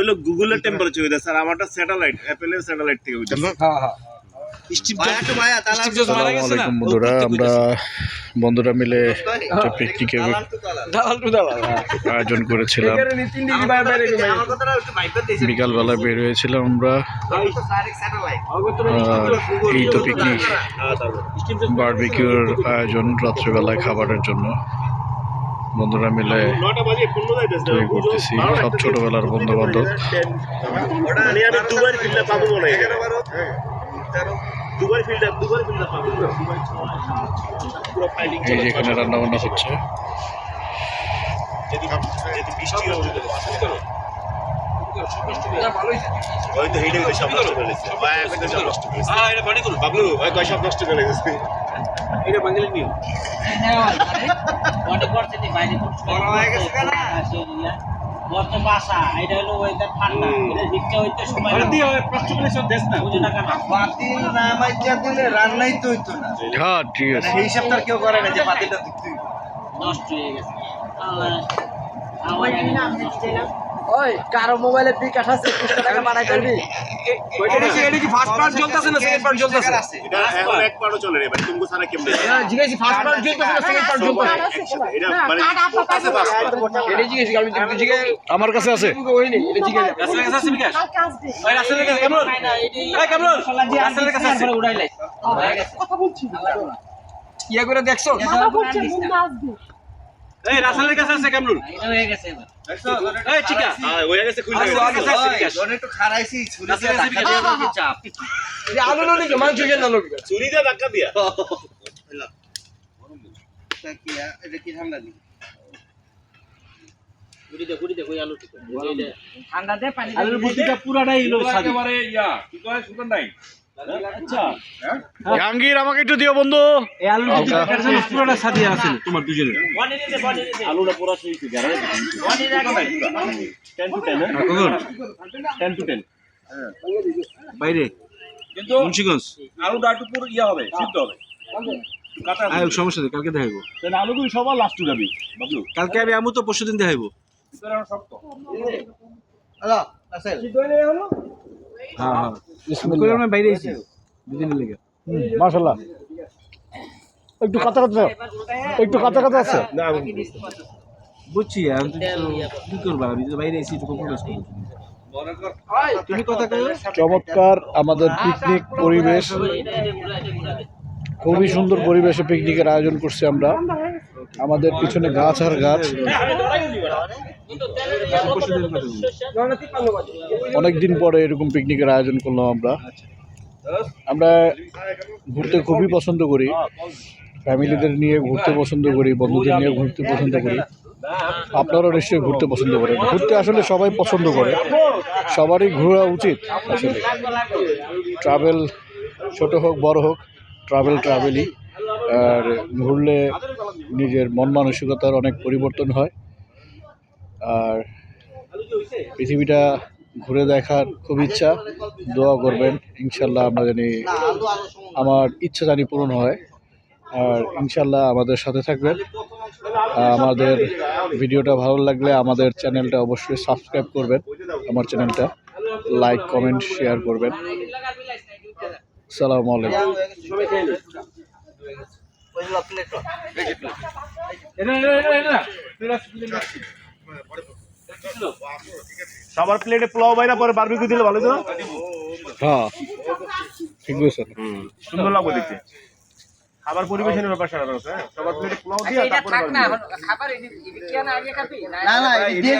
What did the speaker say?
হলো গুগলের টেম্পারেচার হইছে স্যার, আমারটা স্যাটেলাইট, অ্যাপলের স্যাটেলাইট থেকে হইছে। হ্যাঁ হ্যাঁ। আসসালামু আলাইকুম বন্ধুরা, আমরা বন্ধুরা মিলে একটা পিকনিকের আয়োজন করেছিলাম। বিকালবেলা বের হয়েছিলাম আমরা। এই তো পিকনিক, বারবিকিউর আয়োজন রাত্রিবেলায় খাবারের জন্য বন্ধুরা মিলে তৈরি করতেছি। সব ছোটবেলার বন্ধু বান্ধব। এই যে এখানে রান্না বান্না হচ্ছে। রান্নাই তো হইতো না। হ্যাঁ ঠিক আছে, এই হিসাবটা কেউ করে না যে পাতিলটা নষ্ট হয়ে গেছে। ওই কারো মোবাইলে বিকাশ আছে 200 টাকা বানাই করবি। এটা কি ফার্স্ট পার্ট চলতেছে না সেকেন্ড পার্ট চলতেছে? এটা এখন এক পার্টও চলে রে ভাই, তুমি সারা কেমনে? জিজ্ঞেস ফার্স্ট পার্ট চলতেছে না সেকেন্ড পার্ট চলতেছে? এটা মানে আছে ফার্স্ট পার্ট। এটা জিজ্ঞেস আমি জিজ্ঞেস আমার কাছে আছে। ওই নেই, এটা জিজ্ঞেস রাসেলের কাছে আছে বিকাশ? ওই রাসেলের কাছে কামরুল? এই কামরুল, রাসেলের কাছে আছে। উড়াইলাই। কথা বলছি ইয়া করে দেখছো? কথা বলছি মুন্না আসবে এই রাসেলের কাছে আছে কামরুল। এটা হয়ে গেছে এবার এই চিকা। হয়ে গেছে, খুলে গেছে। জনে একটু খারাইছি ছুরি রাসেলের কাছে বিকাশ দিয়ে কি চাপ? যে আলু নলি মাংস কেন না লোক চুরি দিয়ে ধাক্কা দিয়া। এটা কি ঠান্ডা নি? গুড়ি দে কই আলু ঠিক। ঠান্ডা দে পানি আলুর বুদ্ধিটা পুরাটাই হলো একেবারে ইয়া কি কয় সুন্দর নাই। আচ্ছা জাহাঙ্গীর আমাকে একটু দিও বন্ধু। এই আলুর বুদ্ধিটা কাটছে পুরাটা সাদিয়া আছে তোমার দুজনের। আলুটা পুরা সেই কি গারে 10 to 10 10 to 10 বাইরে কিন্তু মুন্সিগঞ্জ আলুটা একটু পুরো ইয়া হবে, সিদ্ধ হবে। কাটা আয় সমস্যা নেই, কালকে দেখাইবো। তাহলে আলুগুলো সবার লাস্ট টু যাবি বাবলু। কালকে আমি আমু তো পরশুদিন দেখাইবো। ভিতরে আর শক্ত। হ্যালো রাসেল হ্যাঁ হ্যাঁ বিসমিল্লাহ। আমি বাইরে আইছি দুদিনের লাগা। মাশাআল্লাহ। একটু কাঁচা কাঁচা, একটু কাঁচা কাঁচা আছে। বুঝছি আমি তো কি করবা, আমি তো বাইরে আইছি, একটু কম্প্রোমাইজ করব। তুমি কথা কইও। চমৎকার আমাদের পিকনিক পরিবেশ, খুবই সুন্দর পরিবেশে পিকনিকের আয়োজন করছি আমরা। আমাদের পিছনে গাছ আর গাছ। অনেকদিন পরে এরকম পিকনিকের আয়োজন করলাম আমরা। আমরা ঘুরতে খুবই পছন্দ করি, ফ্যামিলিদের নিয়ে ঘুরতে পছন্দ করি, বন্ধুদের নিয়ে ঘুরতে পছন্দ করি। আপনারাও নিশ্চয়ই ঘুরতে পছন্দ করেন। ঘুরতে আসলে সবাই পছন্দ করে, সবারই ঘোরা উচিত আসলে। ট্রাভেল ছোট হোক বড় হোক, ট্রাভেলই। আর ঘুরলে নিজের মন মানসিকতার অনেক পরিবর্তন হয়। আর পৃথিবীটা ঘুরে দেখার খুব ইচ্ছা, দোয়া করবেন ইনশাল্লাহ আমরা জানি, আমার ইচ্ছা জানি পূরণ হয়। আর ইনশাল্লাহ আমাদের সাথে থাকবেন। আমাদের ভিডিওটা ভালো লাগলে আমাদের চ্যানেলটা অবশ্যই সাবস্ক্রাইব করবেন, আমার চ্যানেলটা লাইক কমেন্ট শেয়ার করবেন। আসসালামু আলাইকুম। সবার প্লেটে পোলাও বাইরা পরে বারবিকিউ দিলে ভালো তো। হ্যাঁ ঠিক বলছেন। সুন্দর লাগবে দেখতে। খাবার পরিবেশনের ব্যাপার সারা আছে। সবার প্লেটে পোলাও দিয়ে এটা তারপরে থাক না, খাবার এদিকে কি আগে খাবি না না